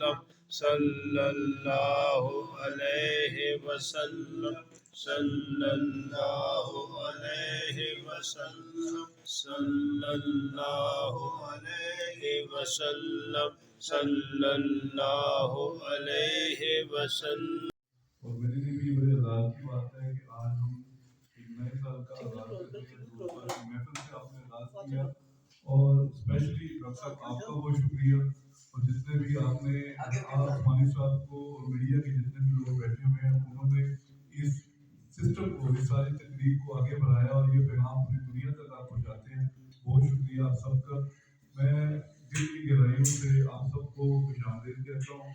وسلم صلی اللہ علیہ وسلم صلی اللہ علیہ وسلم صلی اللہ علیہ وسلم صلی اللہ علیہ وسلم. اور میرے لیے بھی بڑے آزاد کی بات ہے کہ آج ہم ایک نئے سال کا آغاز کرتے ہیں. دوستوں کی محفل سے آپ نے آغاز کیا اور اسپیشلی ڈاکٹر صاحب آپ کا بہت شکریہ اور جتنے بھی آپ نے عثمانی صاحب کو اور میڈیا کے جتنے بھی لوگ بیٹھے ہوئے ہیں انہوں نے اس سسٹم کو اس ساری تقریب کو آگے بڑھایا اور یہ پیغام پوری دنیا تک آپ پہنچاتے ہیں. بہت شکریہ آپ سب کا. میں دل کی گہرائیوں سے آپ سب کو خوش آمدید کہتا ہوں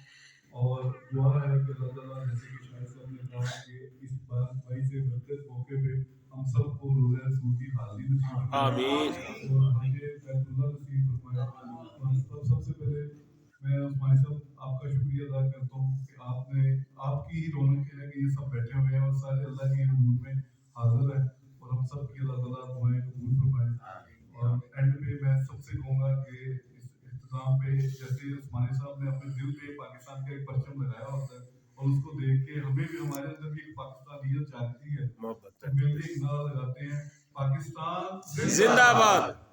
اور دعا ہے کہ اللہ تعالیٰ جیسے کہ شاہد صاحب نے کہا کہ اس بار 22 برکت موقع پہ ہم سب کو روزہ رسول کی حاضری نصیب فرمائے اور ہمیں بیت اللہ نصیب فرمائے. اور سب سے پہلے میں عثمانی صاحب آپ کا شکریہ ادا کرتا ہوں کہ آپ نے آپ کی ہی رونق ہے کہ یہ سب بیٹھے ہوئے ہیں اور سارے اللہ کے حضور میں حاضر ہیں اور ہم سب کی اللہ تعالیٰ دعائیں قبول فرمائے. اور اینڈ پہ میں سب سے کہوں گا کہ اس اختتام پہ جیسے عثمانی صاحب نے اپنے دل پہ پاکستان کا ایک پرچم لگایا ہوتا ہے اور اس کو دیکھ کے ہمیں بھی ہمارے اندر بھی ایک پاکستانیت جاگتی ہے. مل کے ایک نعرہ لگاتے ہیں پاکستان زندہ باد.